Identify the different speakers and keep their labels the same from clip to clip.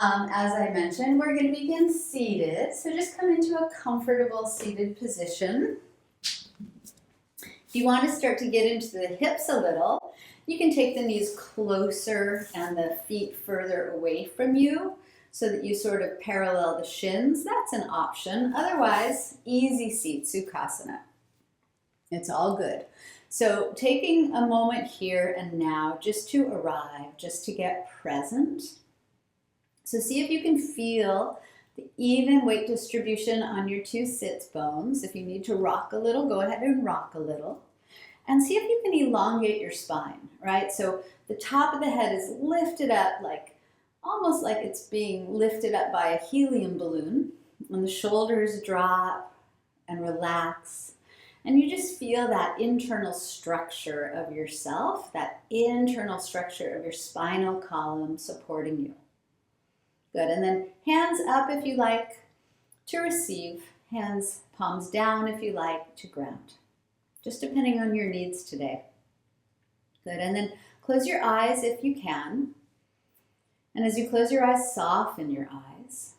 Speaker 1: As I mentioned, we're going to begin seated. So just come into a comfortable seated position. If you want to start to get into the hips a little, you can take the knees closer and the feet further away from you so that you sort of parallel the shins. That's an option. Otherwise, easy seat, Sukhasana. It's all good. So taking a moment here and now just to arrive, just to get present. So see if you can feel the even weight distribution on your two sits bones. If you need to rock a little, go ahead and rock a little. And see if you can elongate your spine, right? So the top of the head is lifted up, like almost like it's being lifted up by a helium balloon. And the shoulders drop and relax. And you just feel that internal structure of yourself, that internal structure of your spinal column supporting you. Good, and then hands up if you like to receive, hands palms down if you like to ground. Just depending on your needs today. Good, and then close your eyes if you can. And as you close your eyes, soften your eyes.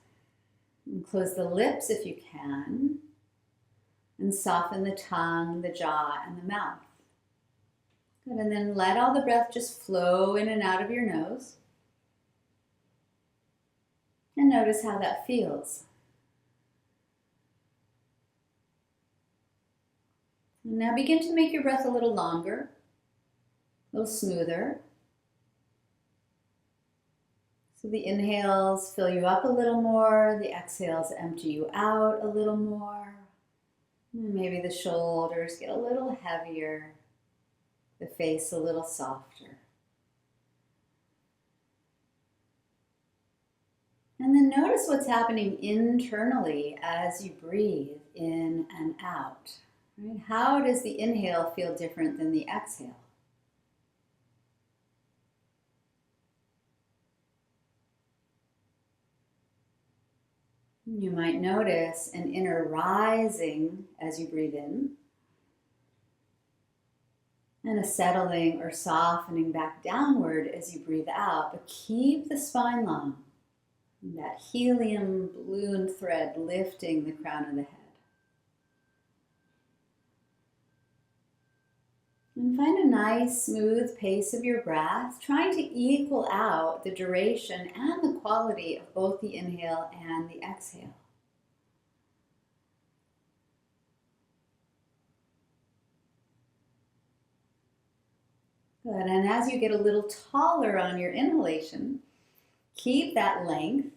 Speaker 1: And close the lips if you can. And soften the tongue, the jaw, and the mouth. Good, and then let all the breath just flow in and out of your nose. And notice how that feels. And now begin to make your breath a little longer, a little smoother. So the inhales fill you up a little more, the exhales empty you out a little more. And maybe the shoulders get a little heavier, the face a little softer. And then notice what's happening internally as you breathe in and out. Right? How does the inhale feel different than the exhale? You might notice an inner rising as you breathe in, and a settling or softening back downward as you breathe out, but keep the spine long. That helium balloon thread lifting the crown of the head. And find a nice, smooth pace of your breath, trying to equal out the duration and the quality of both the inhale and the exhale. Good, and as you get a little taller on your inhalation, keep that length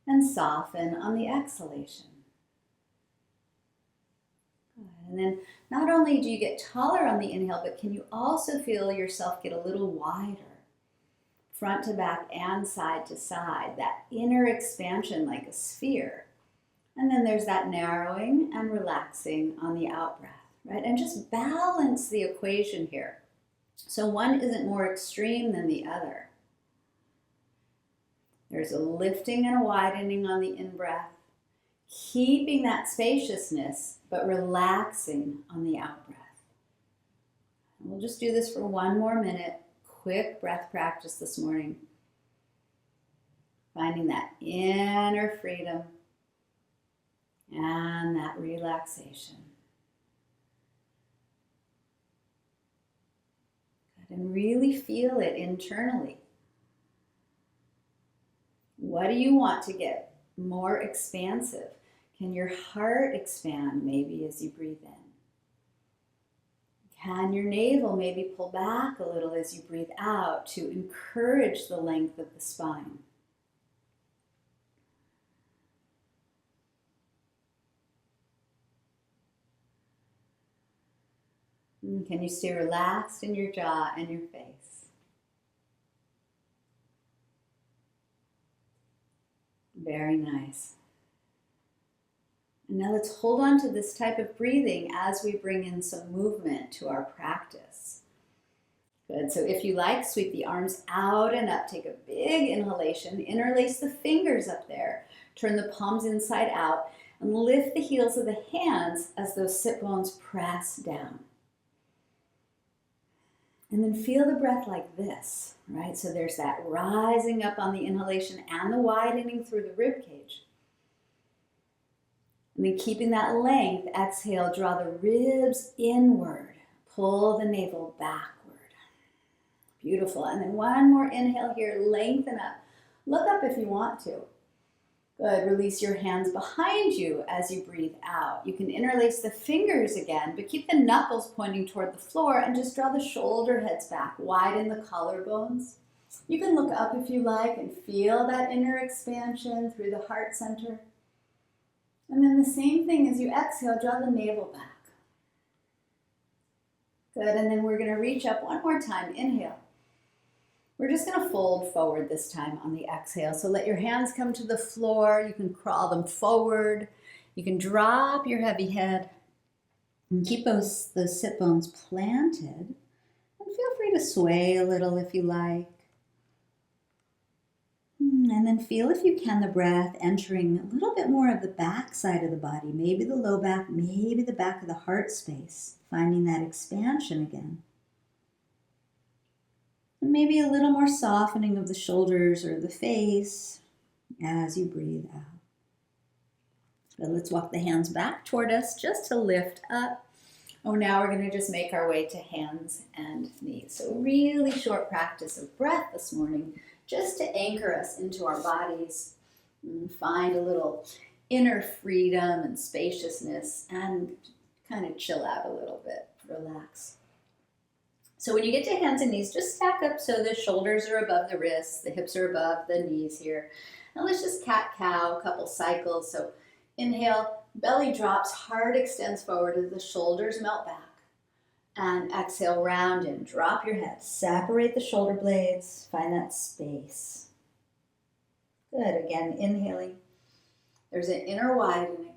Speaker 1: and soften on the exhalation. Good. And then not only do you get taller on the inhale, but can you also feel yourself get a little wider, front to back and side to side, that inner expansion like a sphere. And then there's that narrowing and relaxing on the out breath, right? And just balance the equation here. So one isn't more extreme than the other. There's a lifting and a widening on the in-breath, keeping that spaciousness, but relaxing on the out-breath. We'll just do this for one more minute. Quick breath practice this morning. Finding that inner freedom and that relaxation. Good, and really feel it internally. What do you want to get more expansive? Can your heart expand maybe as you breathe in? Can your navel maybe pull back a little as you breathe out to encourage the length of the spine? And can you stay relaxed in your jaw and your face? Very nice. And now let's hold on to this type of breathing as we bring in some movement to our practice. Good, so if you like, sweep the arms out and up. Take a big inhalation, interlace the fingers up there. Turn the palms inside out and lift the heels of the hands as those sit bones press down. And then feel the breath like this, right? So there's that rising up on the inhalation and the widening through the rib cage. And then keeping that length, exhale, draw the ribs inward. Pull the navel backward. Beautiful. And then one more inhale here, lengthen up. Look up if you want to. Good. Release your hands behind you as you breathe out. You can interlace the fingers again, but keep the knuckles pointing toward the floor and just draw the shoulder heads back. Widen the collarbones. You can look up if you like and feel that inner expansion through the heart center. And then the same thing as you exhale, draw the navel back. Good. And then we're going to reach up one more time. Inhale. We're just going to fold forward this time on the exhale. So let your hands come to the floor. You can crawl them forward. You can drop your heavy head and keep those sit bones planted. And feel free to sway a little if you like. And then feel, if you can, the breath entering a little bit more of the back side of the body. Maybe the low back, maybe the back of the heart space. Finding that expansion again. And maybe a little more softening of the shoulders or the face as you breathe out. But let's walk the hands back toward us just to lift up. Oh, now we're going to just make our way to hands and knees. So really short practice of breath this morning, just to anchor us into our bodies and find a little inner freedom and spaciousness and kind of chill out a little bit, relax. So when you get to hands and knees, just stack up so the shoulders are above the wrists, the hips are above the knees here. And let's just cat-cow, a couple cycles. So inhale, belly drops, heart extends forward as the shoulders melt back. And exhale, round in, drop your head, separate the shoulder blades, find that space. Good, again, inhaling. There's an inner widening.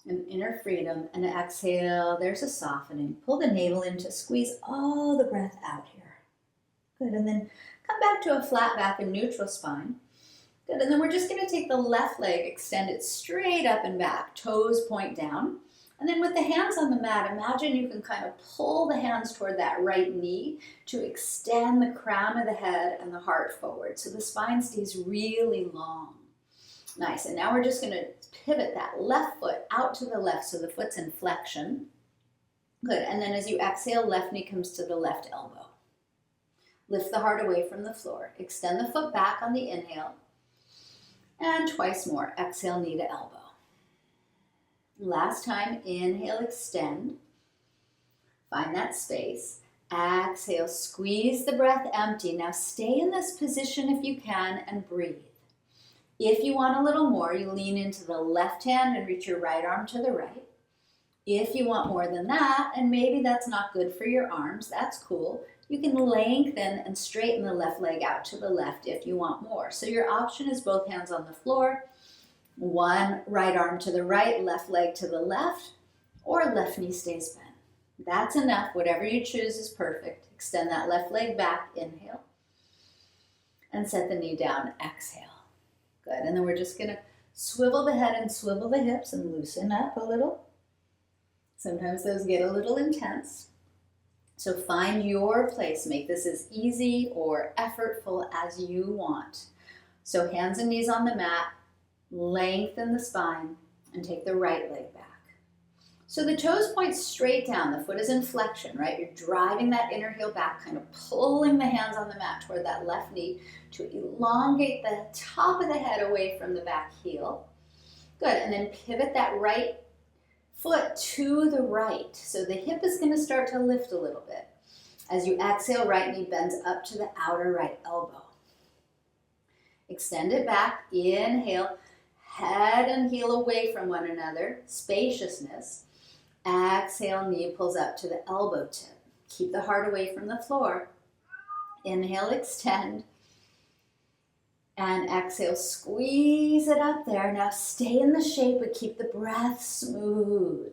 Speaker 1: An inner freedom, and exhale, there's a softening. Pull the navel in to squeeze all the breath out here. Good, and then come back to a flat back and neutral spine. Good, and then we're just going to take the left leg, extend it straight up and back, toes point down. And then with the hands on the mat, imagine you can kind of pull the hands toward that right knee to extend the crown of the head and the heart forward. So the spine stays really long. Nice, and now we're just going to pivot that left foot out to the left so the foot's in flexion. Good, and then as you exhale, left knee comes to the left elbow. Lift the heart away from the floor. Extend the foot back on the inhale. And twice more, exhale, knee to elbow. Last time, inhale, extend. Find that space. Exhale, squeeze the breath empty. Now stay in this position if you can and breathe. If you want a little more, you lean into the left hand and reach your right arm to the right. If you want more than that, and maybe that's not good for your arms, that's cool. You can lengthen and straighten the left leg out to the left if you want more. So your option is both hands on the floor, one right arm to the right, left leg to the left, or left knee stays bent. That's enough. Whatever you choose is perfect. Extend that left leg back, inhale, and set the knee down, exhale. Good, and then we're just going to swivel the head and swivel the hips and loosen up a little. Sometimes those get a little intense. So find your place. Make this as easy or effortful as you want. So hands and knees on the mat, lengthen the spine, and take the right leg back. So the toes point straight down. The foot is in flexion, right? You're driving that inner heel back, kind of pulling the hands on the mat toward that left knee to elongate the top of the head away from the back heel. Good, and then pivot that right foot to the right. So the hip is going to start to lift a little bit. As you exhale, right knee bends up to the outer right elbow. Extend it back, inhale, head and heel away from one another, spaciousness. Exhale, knee pulls up to the elbow tip. Keep the heart away from the floor. Inhale, extend. And exhale, squeeze it up there. Now stay in the shape, but keep the breath smooth,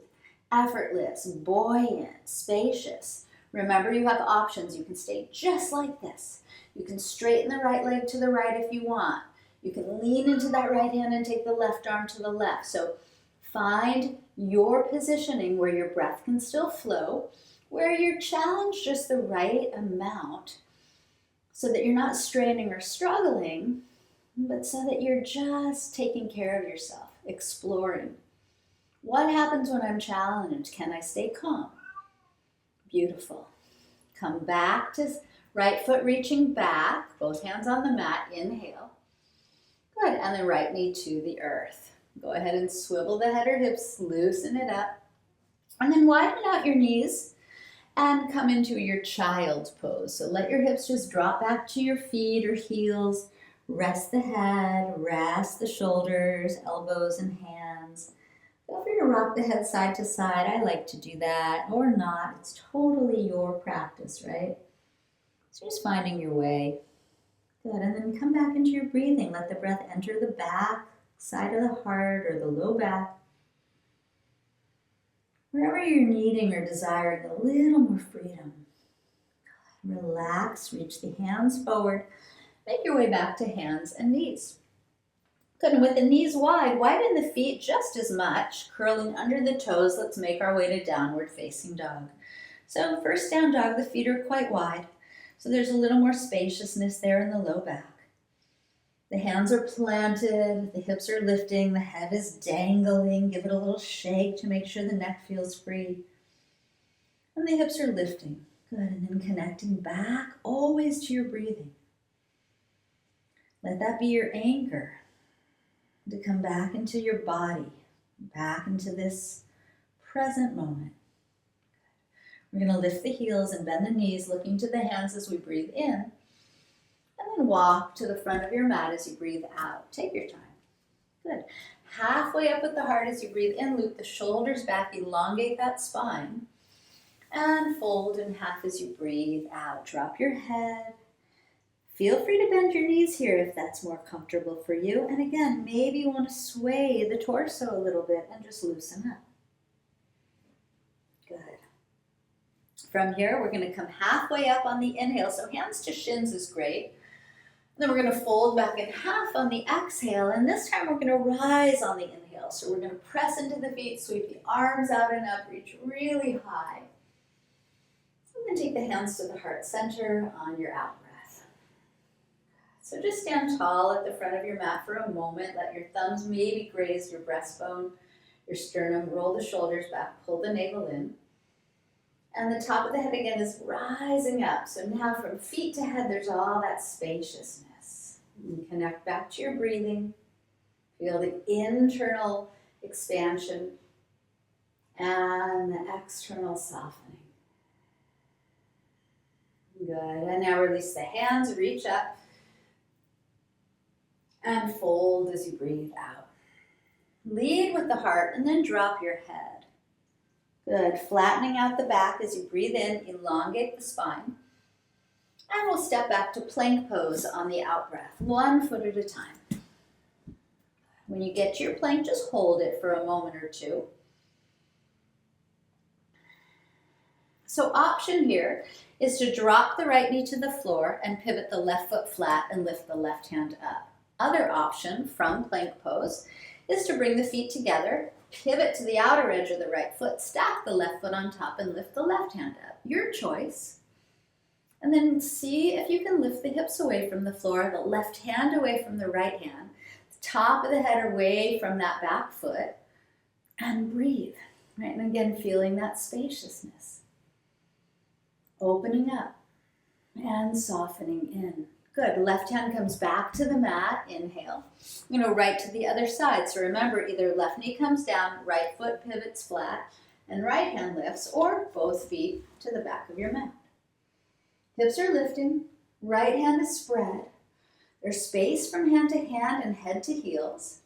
Speaker 1: effortless, buoyant, spacious. Remember, you have options. You can stay just like this. You can straighten the right leg to the right if you want. You can lean into that right hand and take the left arm to the left. So find your positioning where your breath can still flow. where you're challenged just the right amount so that you're not straining or struggling, but so that you're just taking care of yourself, exploring. What happens when I'm challenged? Can I stay calm? Beautiful. Come back to right foot reaching back, both hands on the mat, inhale. Good, and then right knee to the earth. Go ahead and swivel the head or hips, loosen it up. And then widen out your knees and come into your child's pose. So let your hips just drop back to your feet or heels. Rest the head, rest the shoulders, elbows and hands. Feel free to rock the head side to side. I like to do that, or not. It's totally your practice, right? So just finding your way. Good, and then come back into your breathing. Let the breath enter the back side of the heart or the low back. Wherever you're needing or desiring a little more freedom. Relax, reach the hands forward. Make your way back to hands and knees. Good, and with the knees wide, widen the feet just as much, curling under the toes. Let's make our way to downward facing dog. So first down dog, the feet are quite wide. So there's a little more spaciousness there in the low back. The hands are planted, the hips are lifting, the head is dangling. Give it a little shake to make sure the neck feels free. And the hips are lifting. Good, and then connecting back always to your breathing. Let that be your anchor to come back into your body, back into this present moment. We're going to lift the heels and bend the knees, looking to the hands as we breathe in. And then walk to the front of your mat as you breathe out. Take your time. Good. Halfway up with the heart as you breathe in, loop the shoulders back, elongate that spine. And fold in half as you breathe out. Drop your head. Feel free to bend your knees here if that's more comfortable for you. And again, maybe you want to sway the torso a little bit and just loosen up. Good. From here, we're going to come halfway up on the inhale. So hands to shins is great. Then we're going to fold back in half on the exhale. And this time we're going to rise on the inhale. So we're going to press into the feet, sweep the arms out and up, reach really high. And then take the hands to the heart center on your out breath. So just stand tall at the front of your mat for a moment. Let your thumbs maybe graze your breastbone, your sternum. Roll the shoulders back, pull the navel in. And the top of the head again is rising up. So now from feet to head, there's all that spaciousness. You connect back to your breathing. Feel the internal expansion and the external softening. Good. And now release the hands, reach up. And fold as you breathe out. Lead with the heart and then drop your head. Good. Flattening out the back as you breathe in, elongate the spine. And we'll step back to plank pose on the out breath, 1 foot at a time. When you get to your plank, just hold it for a moment or two. So option here is to drop the right knee to the floor and pivot the left foot flat and lift the left hand up. Other option from plank pose is to bring the feet together, pivot to the outer edge of the right foot, stack the left foot on top and lift the left hand up. Your choice. And then see if you can lift the hips away from the floor, the left hand away from the right hand, the top of the head away from that back foot, and breathe. Right? And again, feeling that spaciousness. Opening up and softening in. Good. Left hand comes back to the mat. Inhale. I'm going to right to the other side. So remember, either left knee comes down, right foot pivots flat, and right hand lifts, or both feet to the back of your mat. Hips are lifting. Right hand is spread. There's space from hand to hand and head to heels.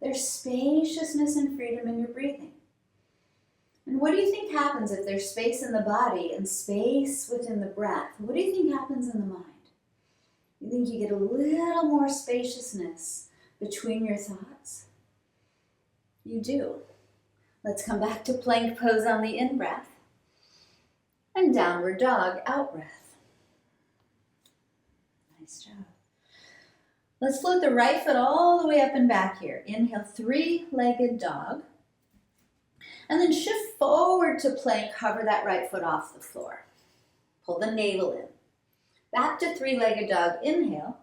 Speaker 1: There's spaciousness and freedom in your breathing. And what do you think happens if there's space in the body and space within the breath? What do you think happens in the mind? You think you get a little more spaciousness between your thoughts? You do. Let's come back to plank pose on the in-breath. And downward dog, out-breath. Nice job. Let's float the right foot all the way up and back here. Inhale, 3-legged dog. And then shift forward to plank, hover that right foot off the floor. Pull the navel in. Back to three-legged dog, inhale.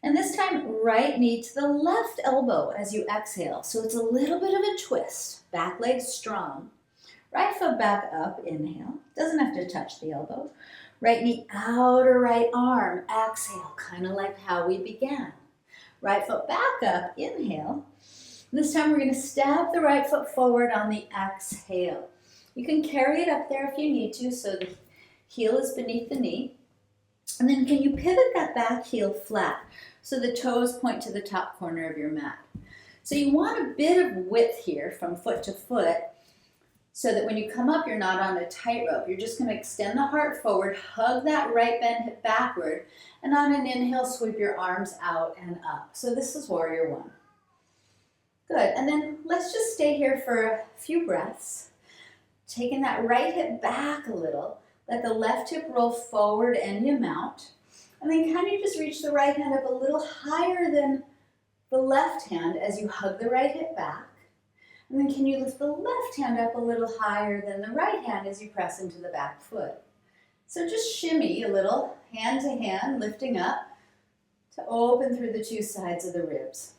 Speaker 1: And this time, right knee to the left elbow as you exhale. So it's a little bit of a twist. Back leg strong. Right foot back up, inhale. Doesn't have to touch the elbow. Right knee, outer right arm, exhale, kind of like how we began. Right foot back up, inhale. This time we're going to step the right foot forward on the exhale. You can carry it up there if you need to, so the heel is beneath the knee. And then can you pivot that back heel flat so the toes point to the top corner of your mat? So you want a bit of width here from foot to foot so that when you come up, you're not on a tightrope. You're just going to extend the heart forward, hug that right bent hip backward, and on an inhale, sweep your arms out and up. So this is warrior one. Good, and then let's just stay here for a few breaths. Taking that right hip back a little, let the left hip roll forward and you mount. And then kind of just reach the right hand up a little higher than the left hand as you hug the right hip back. And then can you lift the left hand up a little higher than the right hand as you press into the back foot. So just shimmy a little, hand to hand, lifting up to open through the two sides of the ribs.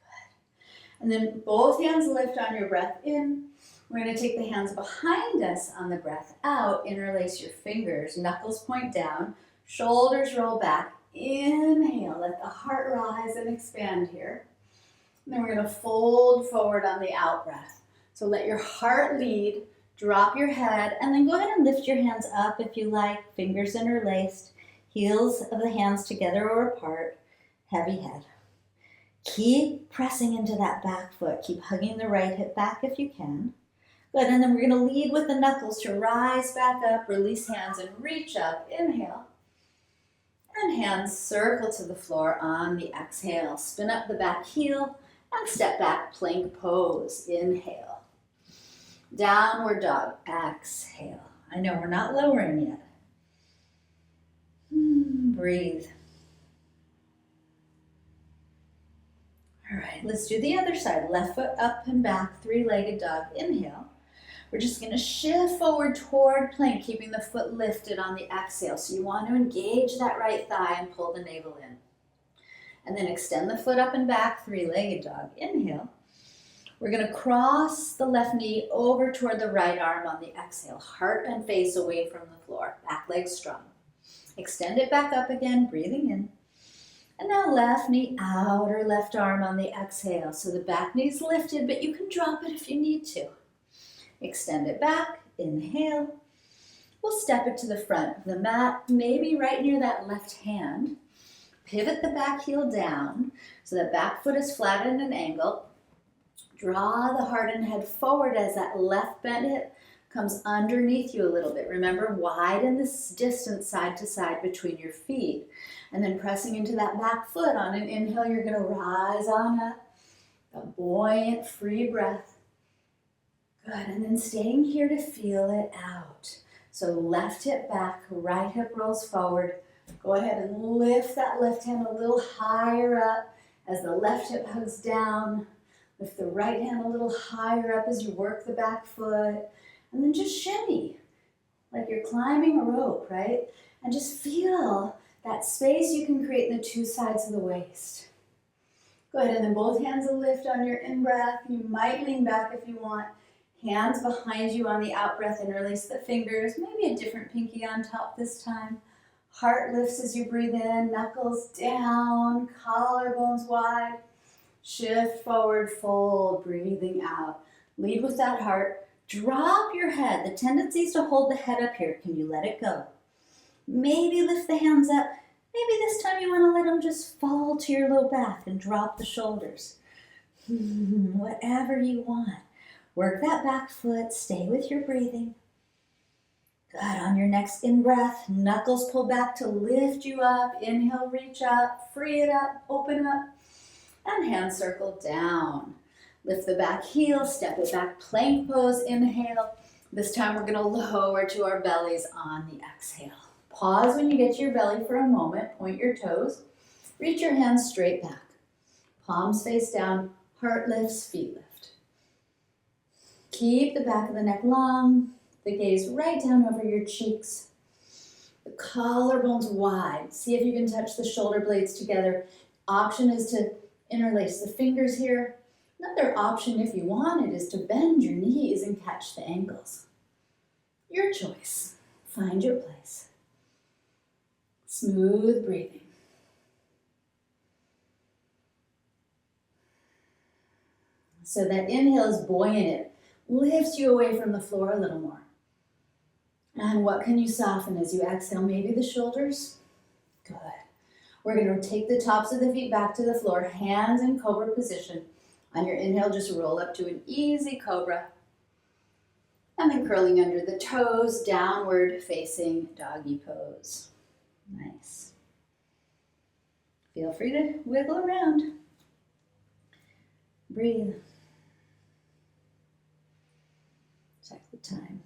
Speaker 1: Good. And then both hands lift on your breath in. We're going to take the hands behind us on the breath out, interlace your fingers, knuckles point down, shoulders roll back. Inhale, let the heart rise and expand here. And then we're going to fold forward on the out breath. So let your heart lead, drop your head, and then go ahead and lift your hands up if you like, fingers interlaced, heels of the hands together or apart, heavy head. Keep pressing into that back foot. Keep hugging the right hip back if you can. Good, and then we're going to lead with the knuckles to rise back up, release hands and reach up, inhale. And hands circle to the floor on the exhale. Spin up the back heel and step back, plank pose, inhale. Downward dog, exhale. I know we're not lowering yet. Breathe. All right, let's do the other side. Left foot up and back, three-legged dog, inhale. We're just going to shift forward toward plank, keeping the foot lifted on the exhale. So you want to engage that right thigh and pull the navel in. And then extend the foot up and back, three-legged dog, inhale. We're going to cross the left knee over toward the right arm on the exhale. Heart and face away from the floor, back leg strong. Extend it back up again, breathing in. And now left knee, outer left arm on the exhale. So the back knee's lifted, but you can drop it if you need to. Extend it back, inhale. We'll step it to the front of the mat, maybe right near that left hand. Pivot the back heel down so the back foot is flat at an angle. Draw the heart and head forward as that left bent hip comes underneath you a little bit. Remember, widen this distance side to side between your feet. And then pressing into that back foot on an inhale, you're going to rise on up. A buoyant, free breath. Good, and then staying here to feel it out. So left hip back, right hip rolls forward. Go ahead and lift that left hand a little higher up as the left hip hugs down. Lift the right hand a little higher up as you work the back foot. And then just shimmy, like you're climbing a rope, right? And just feel that space you can create in the two sides of the waist. Go ahead, and then both hands will lift on your in-breath. You might lean back if you want. Hands behind you on the out-breath, interlace the fingers. Maybe a different pinky on top this time. Heart lifts as you breathe in, knuckles down, collarbones wide. Shift forward, fold, breathing out. Lead with that heart. Drop your head. The tendency is to hold the head up here. Can you let it go? Maybe lift the hands up. Maybe this time you want to let them just fall to your low back and drop the shoulders. Whatever you want. Work that back foot. Stay with your breathing. Good. On your next in-breath, knuckles pull back to lift you up. Inhale, reach up. Free it up. Open up. And hands circle down. Lift the back heel. Step it back. Plank pose. Inhale. This time we're going to lower to our bellies on the exhale. Pause when you get to your belly for a moment. Point your toes. Reach your hands straight back. Palms face down. Heart lifts. Feet lift. Keep the back of the neck long, the gaze right down over your cheeks. The collarbones wide. See if you can touch the shoulder blades together. Option is to interlace the fingers here. Another option, if you want it, is to bend your knees and catch the ankles. Your choice. Find your place. Smooth breathing. So that inhale is buoyant. It lifts you away from the floor a little more. And what can you soften as you exhale? Maybe the shoulders? Good. We're going to take the tops of the feet back to the floor, hands in cobra position. On your inhale, just roll up to an easy cobra. And then curling under the toes, downward facing doggy pose. Nice. Feel free to wiggle around. Breathe. Check the time.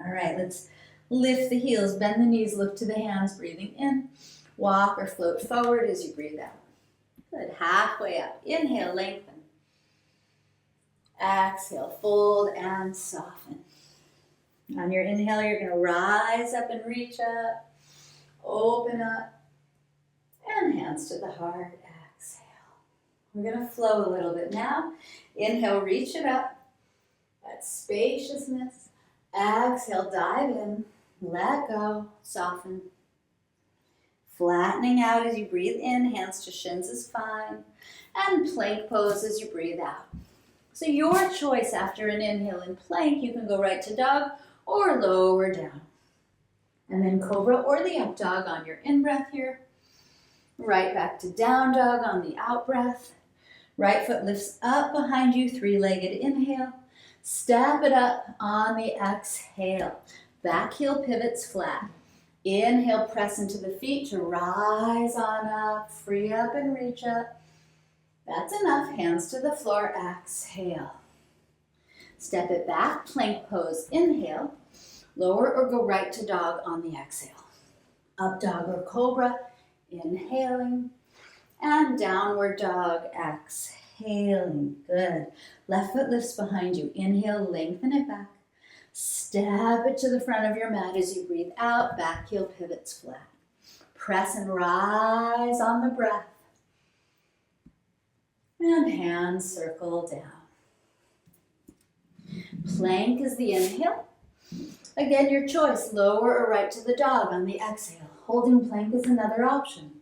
Speaker 1: All right, let's lift the heels, bend the knees, look to the hands, breathing in. Walk or float forward as you breathe out. Good, halfway up. Inhale, lengthen. Exhale, fold and soften. On your inhale, you're going to rise up and reach up. Open up. And hands to the heart. Exhale. We're going to flow a little bit now. Inhale, reach it up. That's spaciousness. Exhale, dive in. Let go. Soften. Flattening out as you breathe in. Hands to shins is fine. And plank pose as you breathe out. So your choice after an inhale in plank, you can go right to dog or lower down. And then cobra or the up dog on your in-breath here. Right back to down dog on the out breath. Right foot lifts up behind you, three-legged inhale. Step it up on the exhale. Back heel pivots flat. Inhale, press into the feet to rise on up, free up and reach up. That's enough. Hands to the floor. Exhale. Step it back. Plank pose. Inhale. Lower or go right to dog on the exhale. Up dog or cobra. Inhaling. And downward dog. Exhaling. Good. Left foot lifts behind you. Inhale. Lengthen it back. Step it to the front of your mat as you breathe out. Back heel pivots flat. Press and rise on the breath. And hands circle down. Plank is the inhale. Again, your choice, lower or right to the dog on the exhale. Holding plank is another option.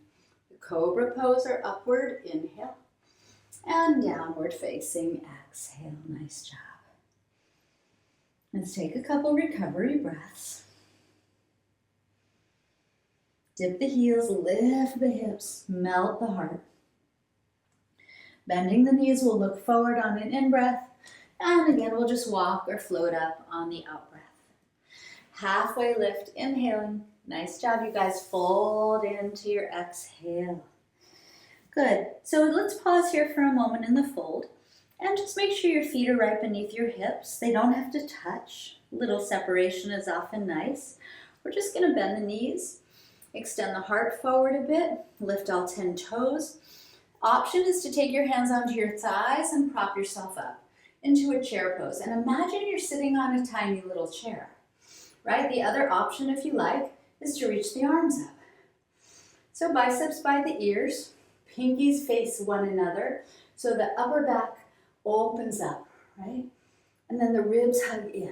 Speaker 1: The cobra pose or upward inhale. And downward facing exhale. Nice job. Let's take a couple recovery breaths. Dip the heels, lift the hips, melt the heart. Bending the knees, we'll look forward on an in-breath. And again, we'll just walk or float up on the out-breath. Halfway lift, inhaling. Nice job, you guys. Fold into your exhale. Good. So let's pause here for a moment in the fold. And just make sure your feet are right beneath your hips. They don't have to touch. Little separation is often nice. We're just going to bend the knees. Extend the heart forward a bit. Lift all 10 toes. Option is to take your hands onto your thighs and prop yourself up into a chair pose. And imagine you're sitting on a tiny little chair, right? The other option, if you like, is to reach the arms up. So biceps by the ears, pinkies face one another, so the upper back opens up, right? And then the ribs hug in.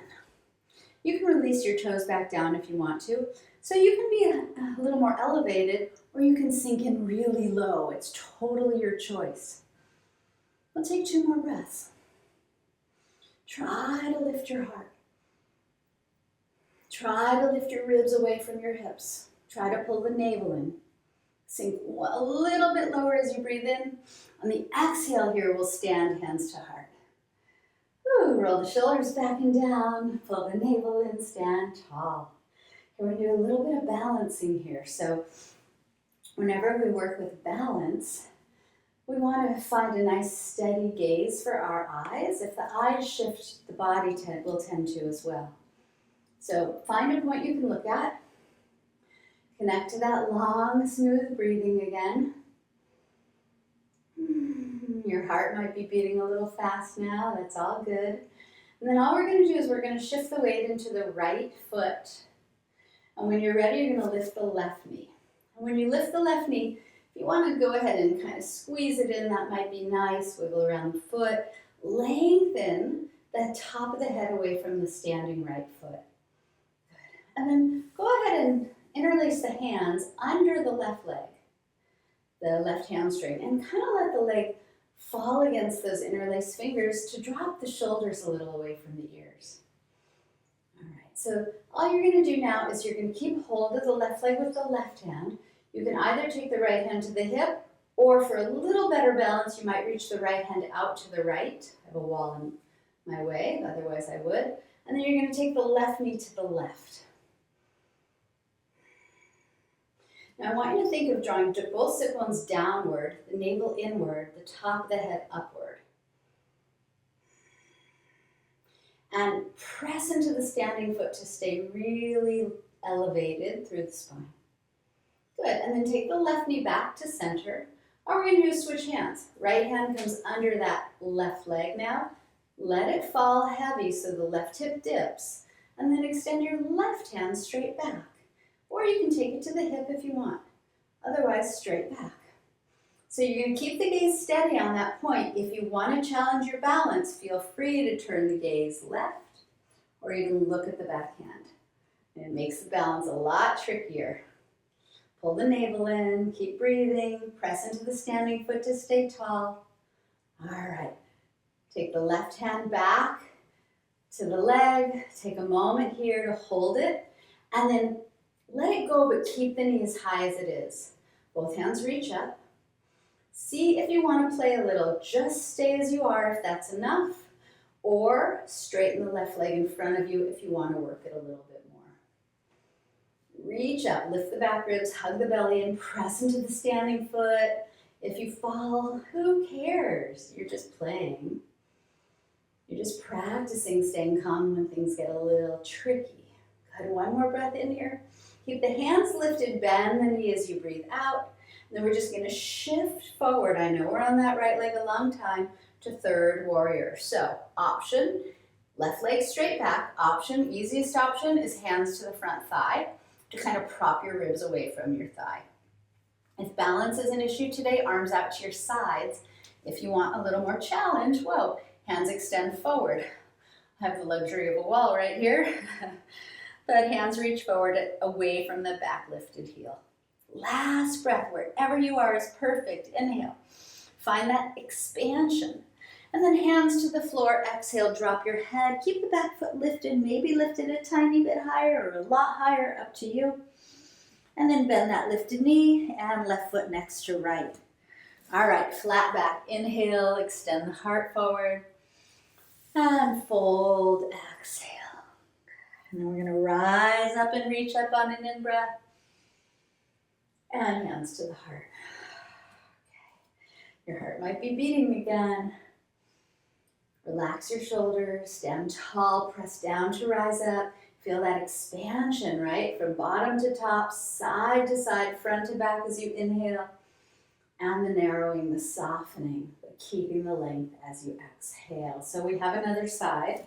Speaker 1: You can release your toes back down if you want to. So you can be a little more elevated, or you can sink in really low. It's totally your choice. We'll take 2 more breaths. Try to lift your heart. Try to lift your ribs away from your hips. Try to pull the navel in. Sink a little bit lower as you breathe in. On the exhale here, we'll stand hands to heart. Ooh, roll the shoulders back and down. Pull the navel in, stand tall. We're going to do a little bit of balancing here. So whenever we work with balance, we want to find a nice steady gaze for our eyes. If the eyes shift, the body will tend to as well. So find a point you can look at. Connect to that long, smooth breathing again. Your heart might be beating a little fast now. That's all good. And then all we're going to do is we're going to shift the weight into the right foot. And when you're ready, you're going to lift the left knee. And when you lift the left knee, if you want to go ahead and kind of squeeze it in, that might be nice. Wiggle around the foot. Lengthen the top of the head away from the standing right foot. Good. And then go ahead and interlace the hands under the left leg, the left hamstring, and kind of let the leg fall against those interlaced fingers to drop the shoulders a little away from the ears. All right, so all you're going to do now is you're going to keep hold of the left leg with the left hand. You can either take the right hand to the hip, or for a little better balance, you might reach the right hand out to the right. I have a wall in my way, otherwise I would. And then you're going to take the left knee to the left. Now I want you to think of drawing both sit bones downward, the navel inward, the top of the head upward. And press into the standing foot to stay really elevated through the spine. Good, and then take the left knee back to center. All we're going to do is switch hands. Right hand comes under that left leg now. Let it fall heavy so the left hip dips. And then extend your left hand straight back. Or you can take it to the hip if you want. Otherwise, straight back. So you're going to keep the gaze steady on that point. If you want to challenge your balance, feel free to turn the gaze left or even look at the back hand. And it makes the balance a lot trickier. Pull the navel in, keep breathing, press into the standing foot to stay tall. All right. Take the left hand back to the leg. Take a moment here to hold it. And then let it go, but keep the knee as high as it is. Both hands reach up. See if you want to play a little. Just stay as you are if that's enough. Or straighten the left leg in front of you if you want to work it a little bit more. Reach up, lift the back ribs, hug the belly in, press into the standing foot. If you fall, who cares? You're just playing. You're just practicing staying calm when things get a little tricky. Good, one more breath in here. Keep the hands lifted, bend the knee as you breathe out. And then we're just going to shift forward. I know we're on that right leg a long time to third warrior. So option, left leg straight back. Option, easiest option is hands to the front thigh to kind of prop your ribs away from your thigh. If balance is an issue today, arms out to your sides. If you want a little more challenge, whoa, hands extend forward. I have the luxury of a wall right here. But hands reach forward away from the back lifted heel. Last breath, wherever you are, is perfect. Inhale. Find that expansion. And then hands to the floor. Exhale, drop your head. Keep the back foot lifted, maybe lifted a tiny bit higher or a lot higher, up to you. And then bend that lifted knee and left foot next to right. All right, flat back. Inhale, extend the heart forward. And fold, exhale. And then we're going to rise up and reach up on an in-breath. And hands to the heart. Okay. Your heart might be beating again. Relax your shoulders, stand tall, press down to rise up. Feel that expansion, right? From bottom to top, side to side, front to back as you inhale. And the narrowing, the softening, but keeping the length as you exhale. So we have another side.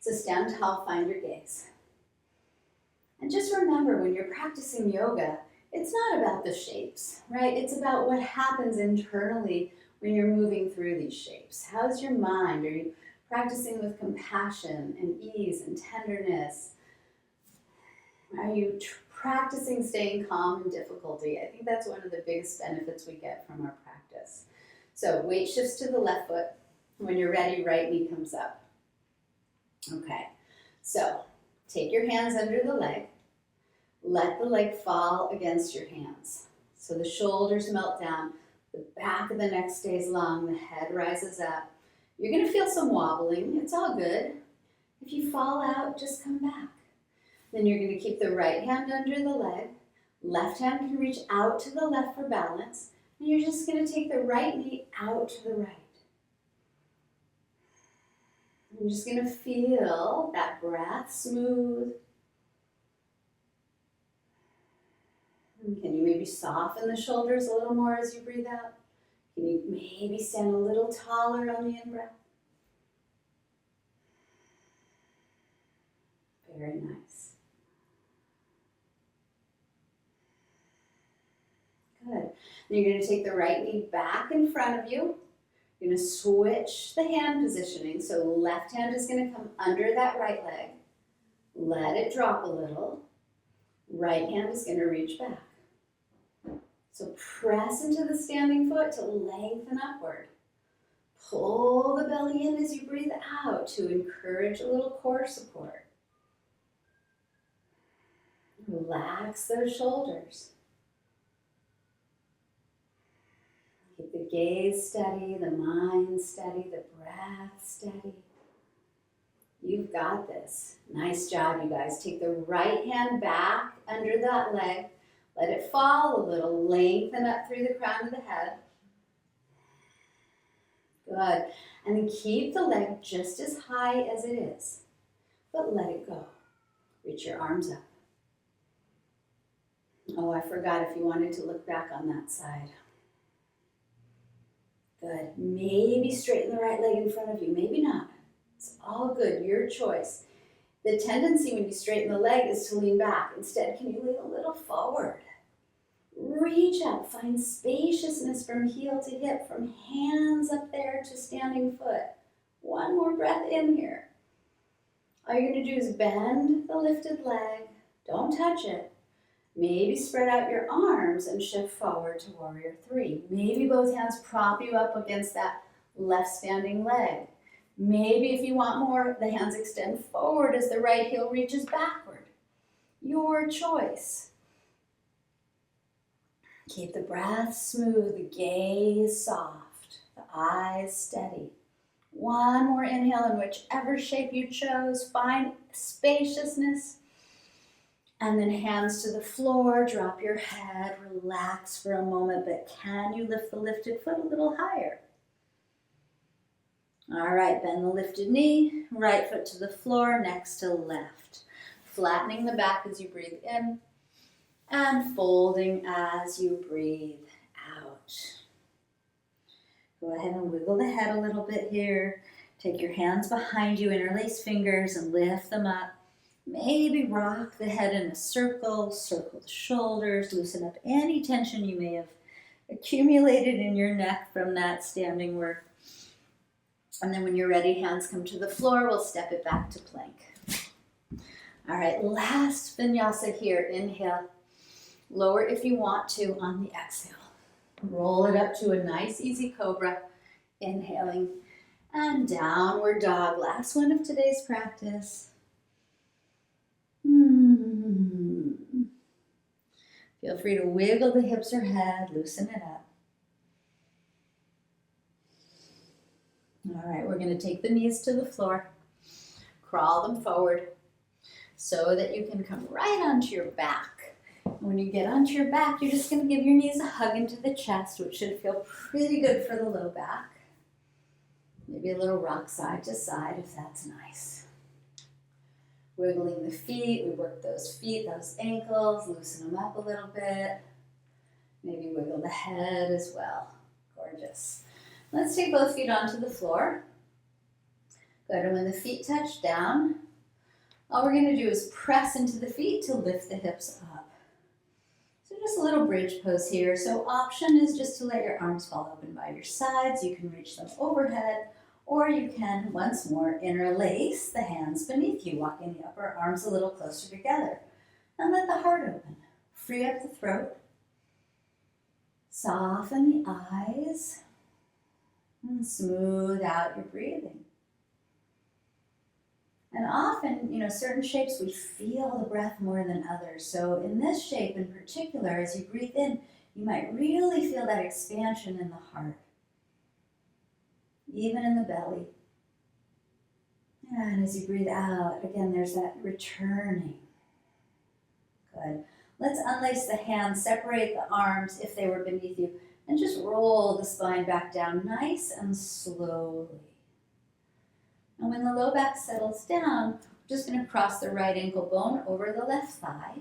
Speaker 1: So stand tall, find your gaze. And just remember, when you're practicing yoga, it's not about the shapes, right? It's about what happens internally when you're moving through these shapes. How's your mind? Are you practicing with compassion and ease and tenderness? Are you practicing staying calm in difficulty? I think that's one of the biggest benefits we get from our practice. So weight shifts to the left foot. When you're ready, right knee comes up. Okay, so take your hands under the leg. Let the leg fall against your hands. So the shoulders melt down, the back of the neck stays long, the head rises up. You're going to feel some wobbling. It's all good. If you fall out, just come back. Then you're going to keep the right hand under the leg. Left hand can reach out to the left for balance. And you're just going to take the right knee out to the right. I'm just going to feel that breath smooth. And can you maybe soften the shoulders a little more as you breathe out? Can you maybe stand a little taller on the in-breath? Very nice. Good. Then you're going to take the right knee back in front of you. You're going to switch the hand positioning. So left hand is going to come under that right leg. Let it drop a little. Right hand is going to reach back. So press into the standing foot to lengthen upward. Pull the belly in as you breathe out to encourage a little core support. Relax those shoulders. Keep the gaze steady, the mind steady, the breath steady. You've got this. Nice job, you guys. Take the right hand back under that leg. Let it fall a little. Lengthen up through the crown of the head. Good. And then keep the leg just as high as it is. But let it go. Reach your arms up. Oh, I forgot if you wanted to look back on that side. Good. Maybe straighten the right leg in front of you. Maybe not. It's all good. Your choice. The tendency when you straighten the leg is to lean back. Instead, can you lean a little forward? Reach up. Find spaciousness from heel to hip, from hands up there to standing foot. One more breath in here. All you're going to do is bend the lifted leg. Don't touch it. Maybe spread out your arms and shift forward to warrior three. Maybe both hands prop you up against that left standing leg. Maybe if you want more, the hands extend forward as the right heel reaches backward. Your choice. Keep the breath smooth, the gaze soft, the eyes steady. One more inhale in whichever shape you chose. Find spaciousness. And then hands to the floor, drop your head, relax for a moment, but can you lift the lifted foot a little higher? All right, bend the lifted knee, right foot to the floor, next to left. Flattening the back as you breathe in and folding as you breathe out. Go ahead and wiggle the head a little bit here. Take your hands behind you, interlace fingers and lift them up. Maybe rock the head in a circle, circle the shoulders, loosen up any tension you may have accumulated in your neck from that standing work. And then when you're ready, hands come to the floor, we'll step it back to plank. All right, last vinyasa here. Inhale, lower if you want to on the exhale. Roll it up to a nice easy cobra. Inhaling and downward dog. Last one of today's practice. Feel free to wiggle the hips or head, loosen it up. All right, we're going to take the knees to the floor, crawl them forward so that you can come right onto your back. When you get onto your back, you're just going to give your knees a hug into the chest, which should feel pretty good for the low back. Maybe a little rock side to side if that's nice. Wiggling the feet, we work those feet, those ankles, loosen them up a little bit. Maybe wiggle the head as well. Gorgeous. Let's take both feet onto the floor. Good, and when the feet touch down, all we're going to do is press into the feet to lift the hips up. So just a little bridge pose here. So option is just to let your arms fall open by your sides. You can reach them overhead. Or you can, once more, interlace the hands beneath you, walking the upper arms a little closer together. And let the heart open. Free up the throat. Soften the eyes. And smooth out your breathing. And often, certain shapes we feel the breath more than others. So in this shape in particular, as you breathe in, you might really feel that expansion in the heart. Even in the belly. And as you breathe out, again, there's that returning. Good. Let's unlace the hands, separate the arms if they were beneath you, and just roll the spine back down nice and slowly. And when the low back settles down, we're just going to cross the right ankle bone over the left thigh.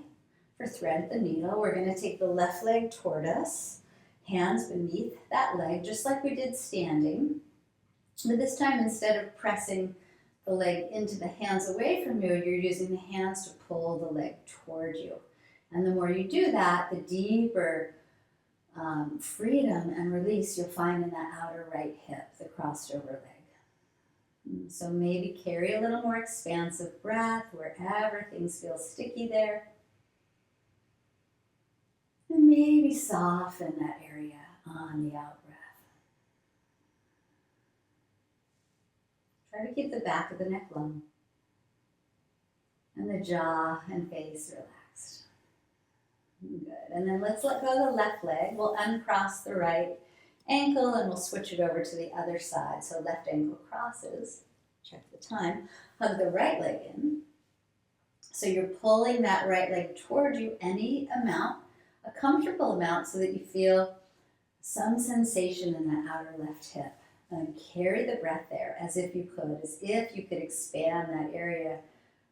Speaker 1: For thread the needle, we're going to take the left leg toward us, hands beneath that leg, just like we did standing. But this time, instead of pressing the leg into the hands away from you, you're using the hands to pull the leg toward you. And the more you do that, the deeper freedom and release you'll find in that outer right hip, the crossed over leg. So maybe carry a little more expansive breath wherever things feel sticky there. And maybe soften that area on the out breath. Try to keep the back of the neck long and the jaw and face relaxed. Good. And then let's let go of the left leg. We'll uncross the right ankle and we'll switch it over to the other side. So left ankle crosses. Check the time. Hug the right leg in. So you're pulling that right leg toward you any amount, a comfortable amount, so that you feel some sensation in that outer left hip. And carry the breath there as if you could expand that area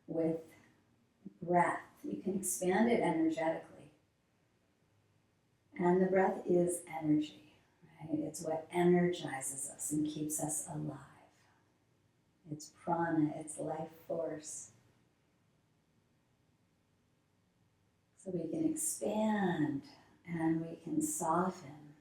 Speaker 1: with breath. You can expand it energetically. And the breath is energy, right? It's what energizes us and keeps us alive. It's prana, it's life force. So we can expand and we can soften.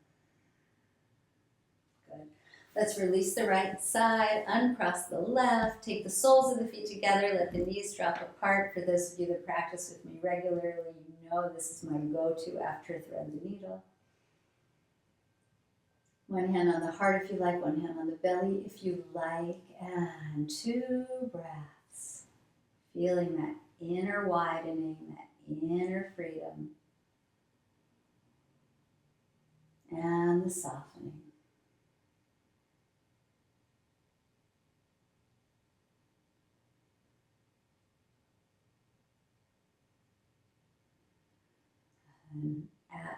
Speaker 1: Good. Let's release the right side, uncross the left, take the soles of the feet together, let the knees drop apart. For those of you that practice with me regularly, you know this is my go-to after thread the needle. One hand on the heart if you like, one hand on the belly if you like, and 2 breaths. Feeling that inner widening, that inner freedom, and the softening. And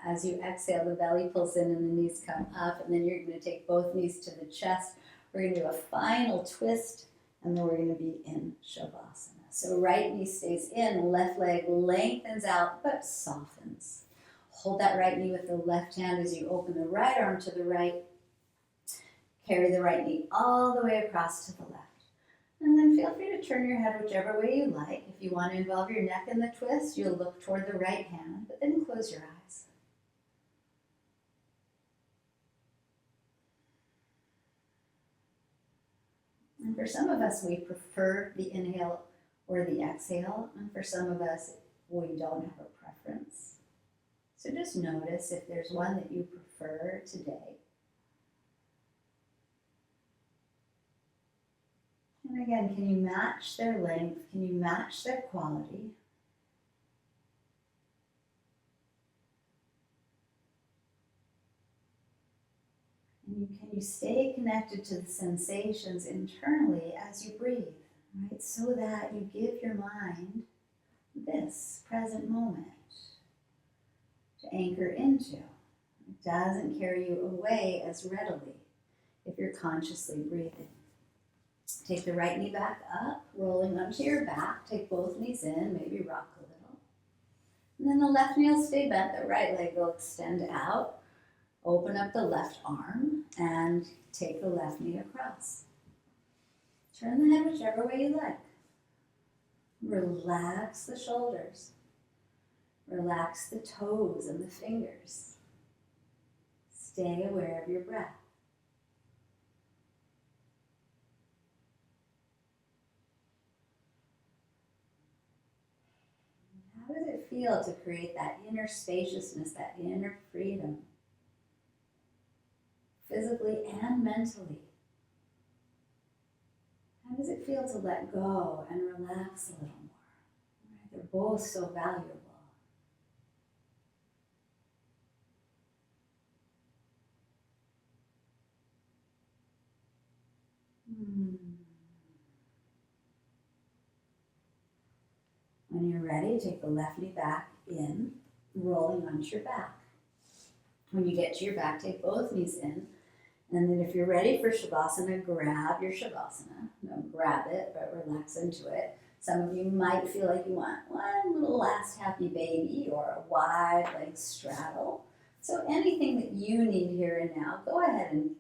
Speaker 1: as you exhale, the belly pulls in and the knees come up, and then you're going to take both knees to the chest. We're going to do a final twist, and then we're going to be in Shavasana. So right knee stays in, left leg lengthens out, but softens. Hold that right knee with the left hand as you open the right arm to the right. Carry the right knee all the way across to the left. And then feel free to turn your head whichever way you like. If you want to involve your neck in the twist, you'll look toward the right hand, but then close your eyes. And for some of us, we prefer the inhale or the exhale. And for some of us, we don't have a preference. So just notice if there's one that you prefer today. And again, can you match their length? Can you match their quality? And can you stay connected to the sensations internally as you breathe, right? So that you give your mind this present moment to anchor into. It doesn't carry you away as readily if you're consciously breathing. Take the right knee back up, rolling onto your back. Take both knees in, maybe rock a little. And then the left knee will stay bent, the right leg will extend out. Open up the left arm and take the left knee across. Turn the head whichever way you like. Relax the shoulders. Relax the toes and the fingers. Stay aware of your breath. How does it feel to create that inner spaciousness, that inner freedom, physically and mentally? How does it feel to let go and relax a little more? Right? They're both so valuable. When you're ready, take the left knee back in, rolling onto your back. When you get to your back, take both knees in. And then if you're ready for Shavasana, grab your Shavasana. Don't grab it, but relax into it. Some of you might feel like you want one little last happy baby or a wide leg straddle. So anything that you need here and now, go ahead and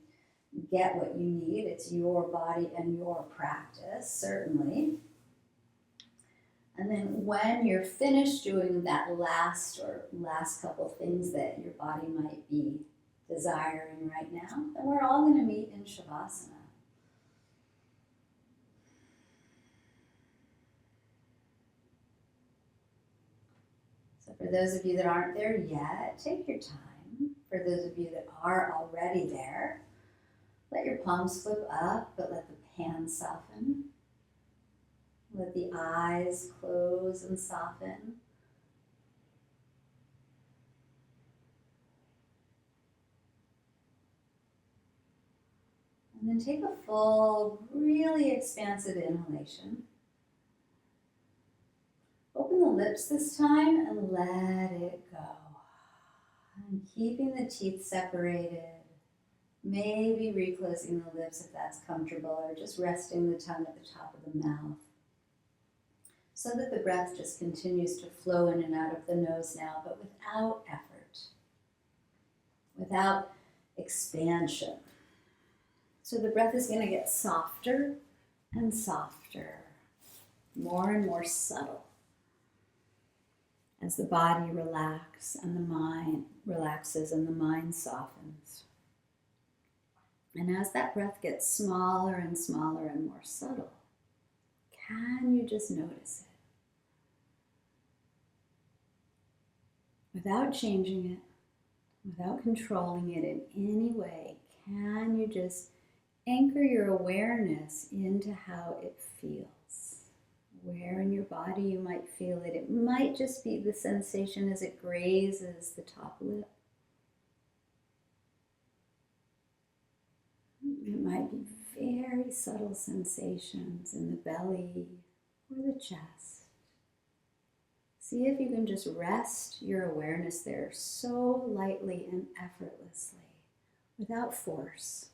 Speaker 1: get what you need. It's your body and your practice, certainly. And then when you're finished doing that last couple things that your body might be desiring right now, then we're all going to meet in Shavasana. So for those of you that aren't there yet, take your time. For those of you that are already there, let your palms flip up, but let the hands soften. Let the eyes close and soften. And then take a full, really expansive inhalation. Open the lips this time and let it go. And keeping the teeth separated. Maybe reclosing the lips if that's comfortable, or just resting the tongue at the top of the mouth. So that the breath just continues to flow in and out of the nose now, but without effort, without expansion. So the breath is going to get softer and softer, more and more subtle, as the body relaxes and the mind softens. And as that breath gets smaller and smaller and more subtle, can you just notice it? Without changing it, without controlling it in any way, can you just anchor your awareness into how it feels? Where in your body you might feel it. It might just be the sensation as it grazes the top lip. It might be very subtle sensations in the belly or the chest. See if you can just rest your awareness there so lightly and effortlessly, without force.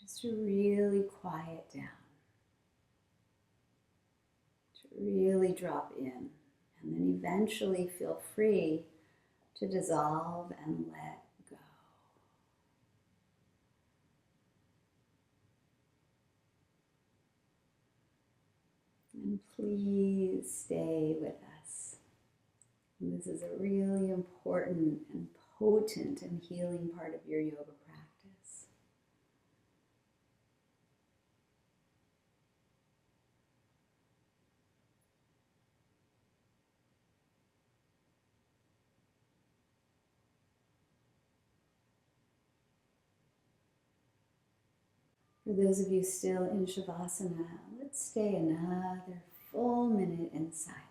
Speaker 1: Just to really quiet down, to really drop in, and then eventually feel free to dissolve and let go. And please stay with us. And this is a really important and potent and healing part of your yoga practice. For those of you still in Shavasana, let's stay another full minute in silence.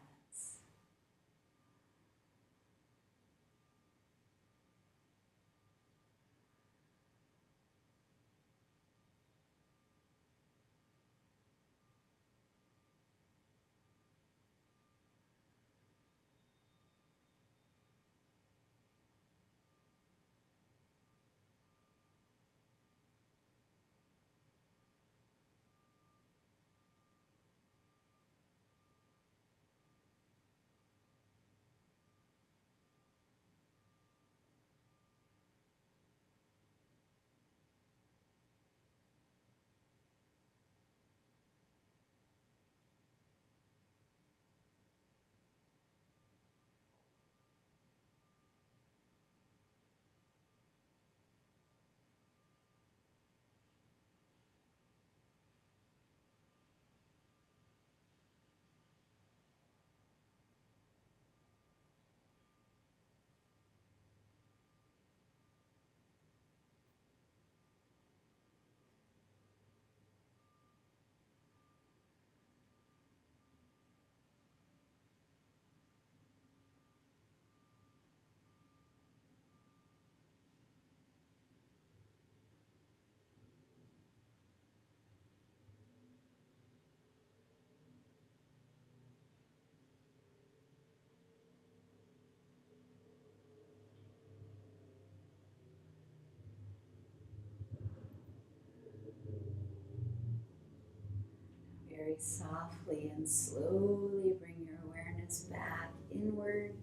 Speaker 1: Very softly and slowly bring your awareness back inward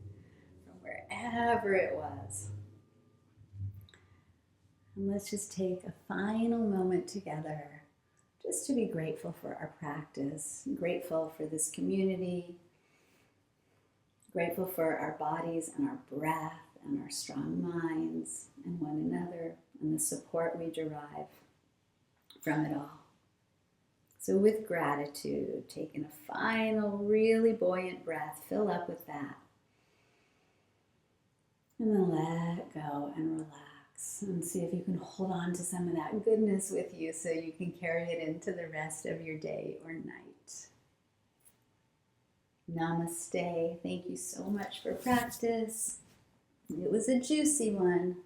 Speaker 1: whatever it was. And let's just take a final moment together just to be grateful for our practice, grateful for this community, grateful for our bodies and our breath and our strong minds and one another and the support we derive from it all. So with gratitude, taking a final, really buoyant breath, fill up with that. And then let go and relax and see if you can hold on to some of that goodness with you so you can carry it into the rest of your day or night. Namaste. Thank you so much for practice. It was a juicy one.